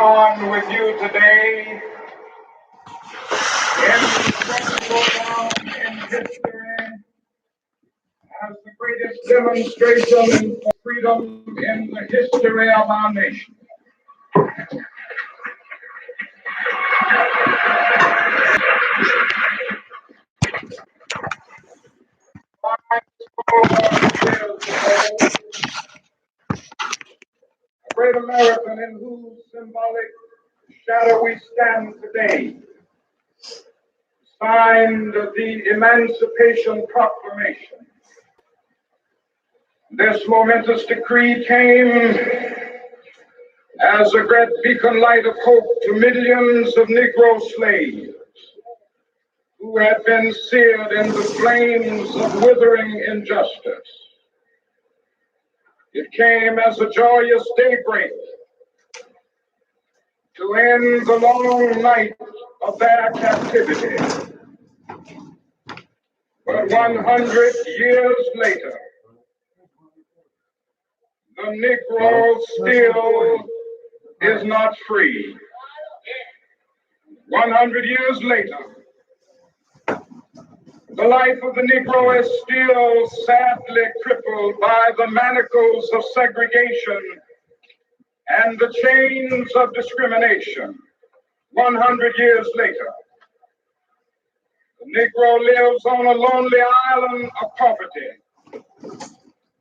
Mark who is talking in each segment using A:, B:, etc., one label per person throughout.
A: On with you today in history as the greatest demonstration of freedom in the history of our nation. A great American in whose symbolic shadow we stand today signed the Emancipation Proclamation. This momentous decree came as a great beacon light of hope to millions of Negro slaves who had been seared in the flames of withering injustice. It came as a joyous daybreak to end the long night of their captivity. But 100 years later, the Negro still is not free. 100 years later, the life of the Negro is still sadly crippled by the manacles of segregation and the chains of discrimination. 100 years later, the Negro lives on a lonely island of poverty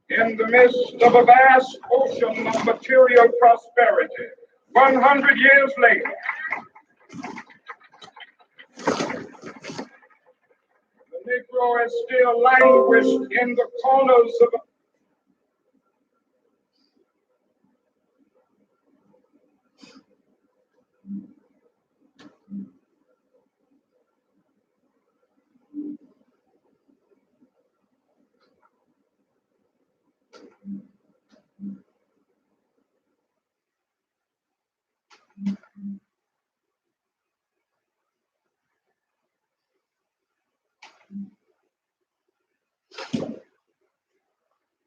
A: in the midst of a vast ocean of material prosperity. 100 years later, the Negro is still languished in the corners of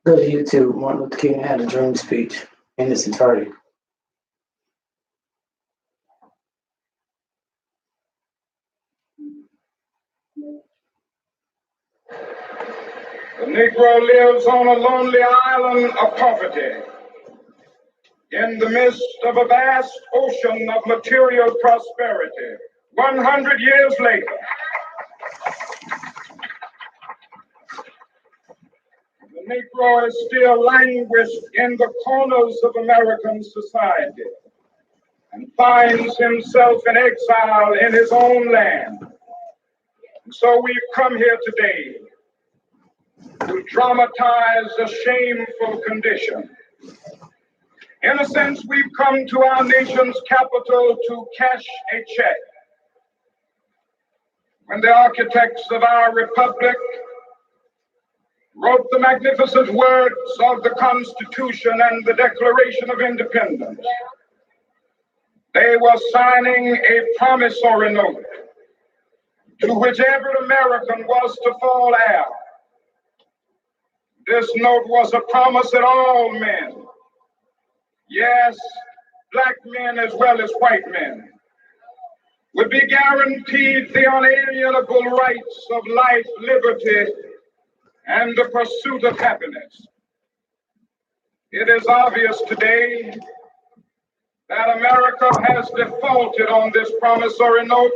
B: Go to YouTube. Martin Luther King had a dream speech in its entirety.
A: The Negro lives on a lonely island of poverty in the midst of a vast ocean of material prosperity. 100 years later, the Negro is still languished in the corners of American society and finds himself in exile in his own land. And so we've come here today to dramatize a shameful condition. In a sense, we've come to our nation's capital to cash a check. When the architects of our republic wrote the magnificent words of the Constitution and the Declaration of Independence, they were signing a promissory note to which every American was to fall heir. This note was a promise that all men, yes, black men as well as white men, would be guaranteed the unalienable rights of life, liberty, and the pursuit of happiness. It is obvious today that America has defaulted on this promissory note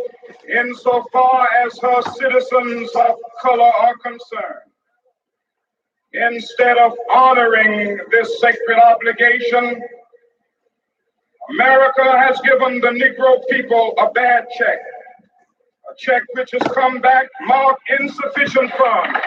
A: insofar as her citizens of color are concerned. Instead of honoring this sacred obligation, America has given the Negro people a bad check, a check which has come back marked insufficient funds.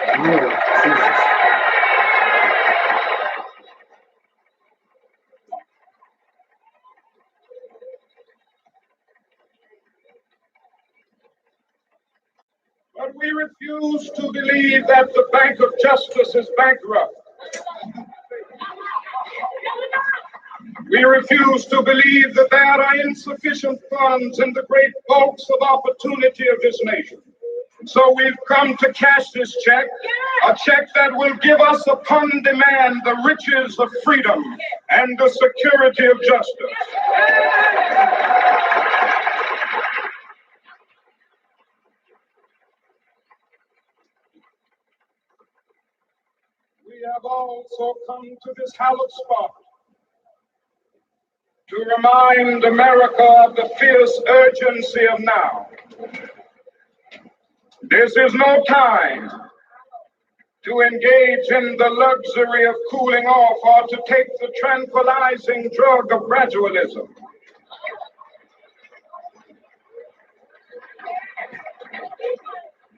A: But we refuse to believe that the Bank of Justice is bankrupt. We refuse to believe that there are insufficient funds in the great bulks of opportunity of this nation. So we've come to cash this check, a check that will give us upon demand the riches of freedom and the security of justice. We have also come to this hallowed spot to remind America of the fierce urgency of now. This is no time to engage in the luxury of cooling off or to take the tranquilizing drug of gradualism.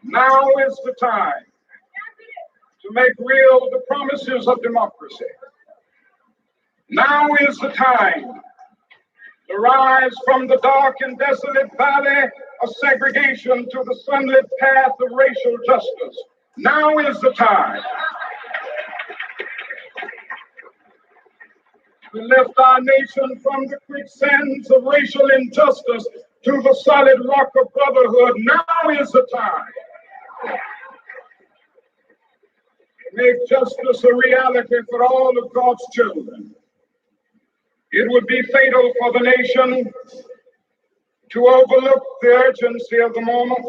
A: Now is the time to make real the promises of democracy. Now is the time to rise from the dark and desolate valley of segregation to the sunlit path of racial justice. Now is the time to lift our nation from the quicksands of racial injustice to the solid rock of brotherhood. Now is the time to make justice a reality for all of God's children. It would be fatal for the nation to overlook the urgency of the moment.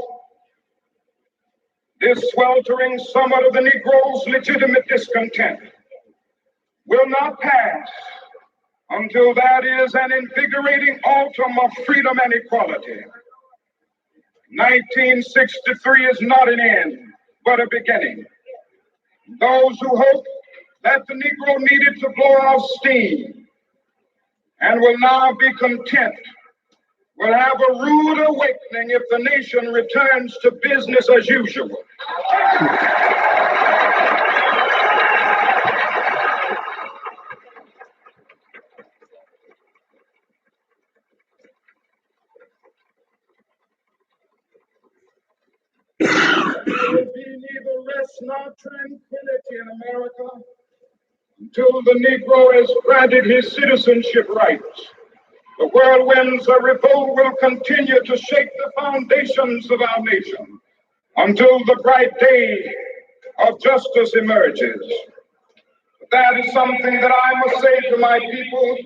A: This sweltering summer of the Negro's legitimate discontent will not pass until that is an invigorating autumn of freedom and equality. 1963 is not an end, but a beginning. Those who hope that the Negro needed to blow off steam and will now be content will have a rude awakening if the nation returns to business as usual. There will be neither rest nor tranquility in America until the Negro has granted his citizenship rights. The whirlwinds of revolt will continue to shake the foundations of our nation until the bright day of justice emerges. That is something that I must say to my people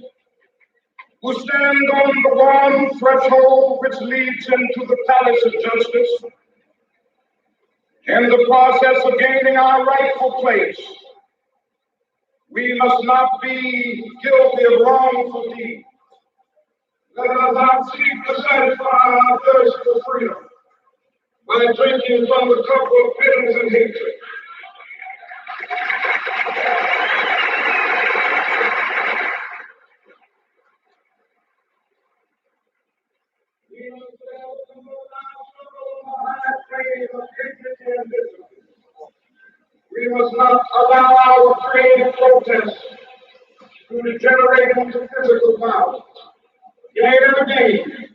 A: who stand on the warm threshold which leads into the palace of justice. In the process of gaining our rightful place, we must not be guilty of wrongful deeds. Let us not seek to satisfy our thirst for freedom by drinking from the cup of bitterness and hatred. We must welcome our struggle on the high plane of dignity and discipline. We must not allow our creative protests to degenerate into physical violence. Again and again,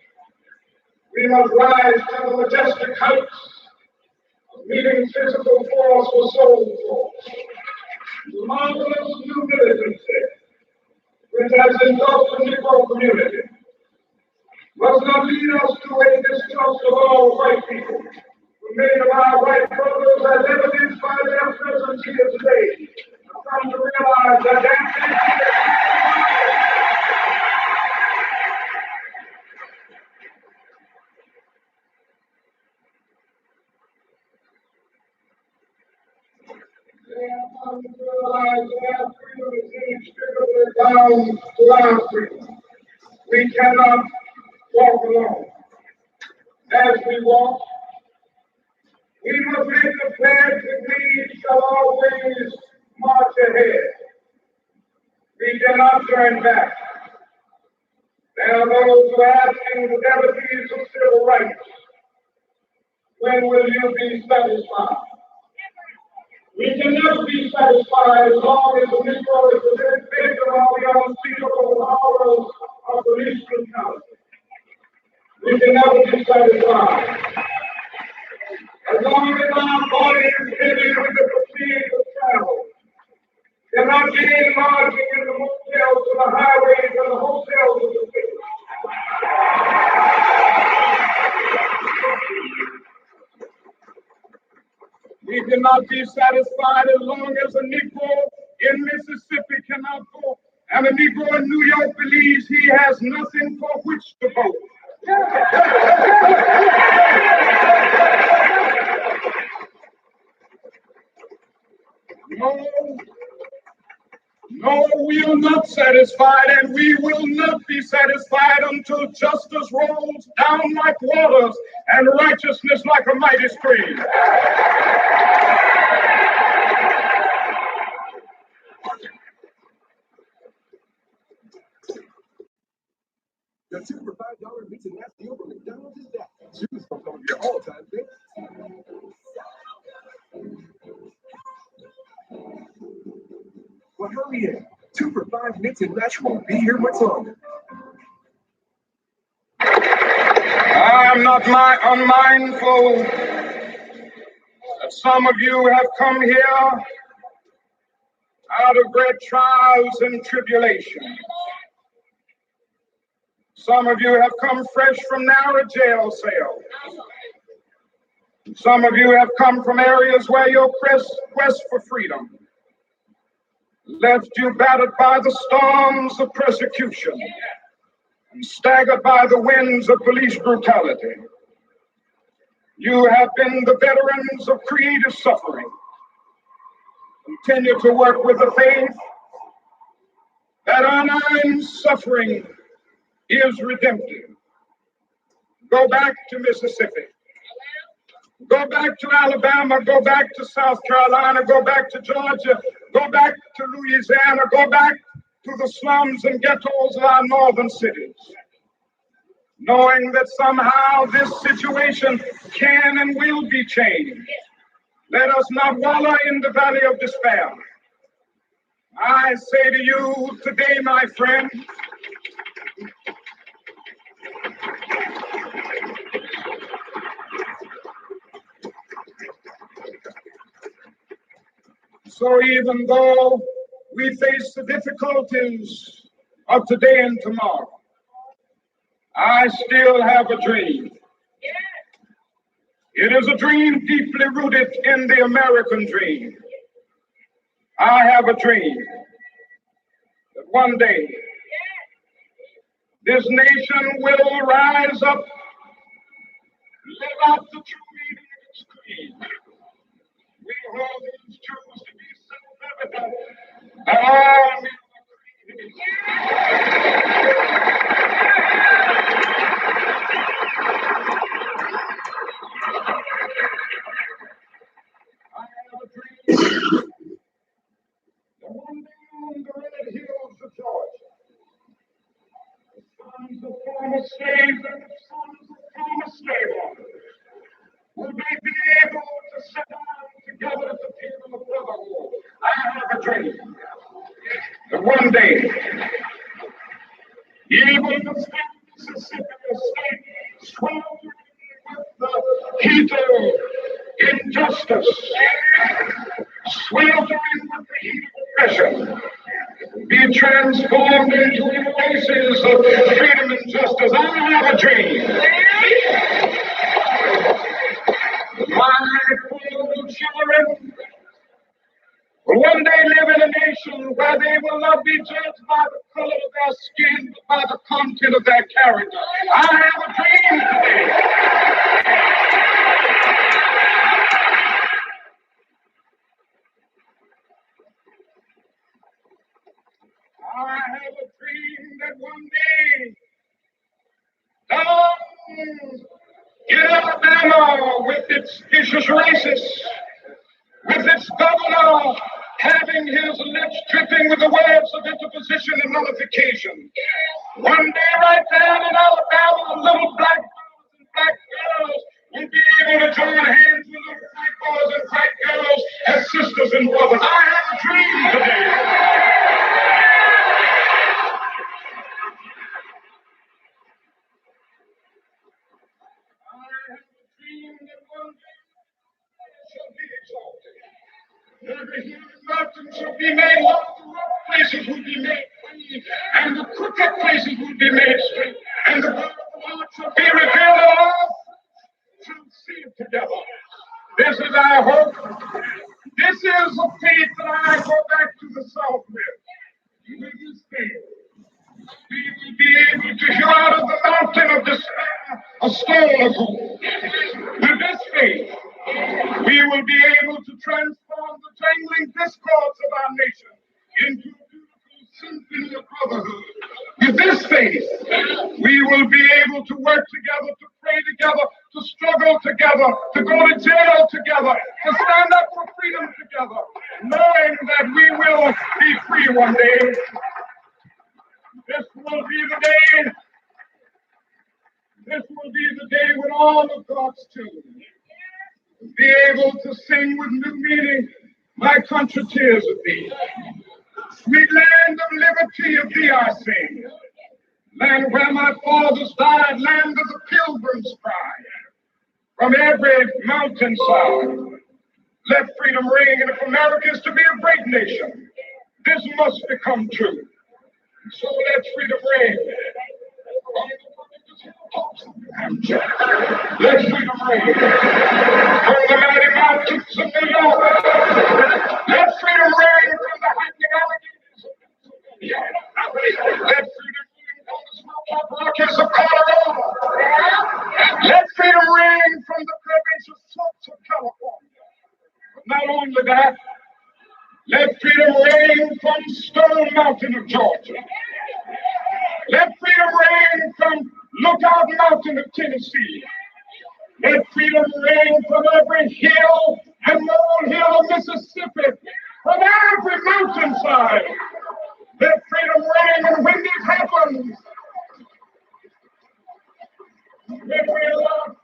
A: we must rise to the majestic heights of meeting physical force with soul force. The marvelous new militancy which has engulfed the Negro community must not lead us to a distrust of all white people. Many of our white brothers, as evidenced by their presence here today, have come to realize that freedom is inextricably bound to our freedom. We cannot walk alone. As we walk, we must make the pledge that we shall always march ahead. We cannot turn back. There are those who are asking the devotees of civil rights, when will you be satisfied? We can never be satisfied as long as the Negro is the victim of the unspeakable horrors of police brutality. We can never be satisfied as long as our body is heavy with the fatigue of travel. Cannot gain lodging in the motels and the highways and the hotels of the city. We cannot be satisfied as long as a Negro in Mississippi cannot vote, and a Negro in New York believes he has nothing for which to vote. No, we are not satisfied, and we will not be satisfied until justice rolls down like waters and righteousness like a mighty stream.
C: The $2 for $5 Mix and Match deal from McDonald's is that. Choose from some of your all-time favorites. Well, hurry in. 2 for $5 Mix and Match won't be here much longer.
A: I'm not unmindful that some of you have come here out of great trials and tribulations. Some of you have come fresh from narrow jail cells. Some of you have come from areas where your quest for freedom left you battered by the storms of persecution and staggered by the winds of police brutality. You have been the veterans of creative suffering. Continue to work with the faith that unearned suffering is redemptive. Go back to Mississippi. Go back to Alabama. Go back to South Carolina. Go back to Georgia. Go back to Louisiana. Go back to the slums and ghettos of our northern cities, knowing that somehow this situation can and will be changed. Let us not wallow in the valley of despair. I say to you today, my friend, so even though we face the difficulties of today and tomorrow, I still have a dream. It is a dream deeply rooted in the American dream. I have a dream that one day this nation will rise up, live out the true meaning of its creed. We hold these truths to be self-evident that all men are created I have a dream that one day on the red hills of Georgia, the sons of former slaves and the sons of former slave owners will be able to sit down together at the table of brotherhood. I have a dream that one day, even the state of Mississippi, the state sweltering with the heat of injustice, sweltering with the heat of oppression, be transformed into oases of freedom and justice. I have a dream. My poor children will one day live in a nation where they will not be judged by the color of their skin, but by the content of their character. I have a dream today. I have a dream that one day, down in Alabama, with its vicious racists, with its governor having his lips dripping with the words of interposition and nullification. One day right there in Alabama, little black boys and black girls will be able to join hands with little white boys and white girls as sisters and brothers. I have a dream today. I have a dream that one day shall be exalted. Every hill and mountain shall be made low, the rough places will be made clean, and the crooked places will be made straight, and the word of the Lord shall be revealed, and all shall see it together. This is our hope. is a faith that I go back to the South with. With this faith, we will be able to hear out of the mountain of despair a stone of hope. With this faith, we will be able to transform the jangling discords of our nation into a beautiful symphony of brotherhood. With this faith, we will be able to work together, to pray together, to struggle together, to go to jail together, to stand up for freedom together, knowing that we will be free one day. This will be the day. This will be the day when all of God's children will be able to sing with new meaning, "My country tears of thee. Sweet land of liberty of thee I sing. Land where my fathers died, land of the pilgrim's cry. From every mountainside, let freedom ring. And if America is to be a great nation, this must become true. So let freedom ring. Let freedom ring. From the mighty mountains of New York. Let freedom ring from the hiking alleghenies of Pennsylvania. Let freedom ring from the smoke-up Rockies of Colorado. Let freedom ring from the curvaceous slopes of California. But not only that, let freedom ring from Stone Mountain of Georgia. Let freedom ring from Lookout Mountain of Tennessee. Let freedom ring from every hill and molehill of Mississippi, from every mountainside. Let freedom ring, and when this happens, when we allow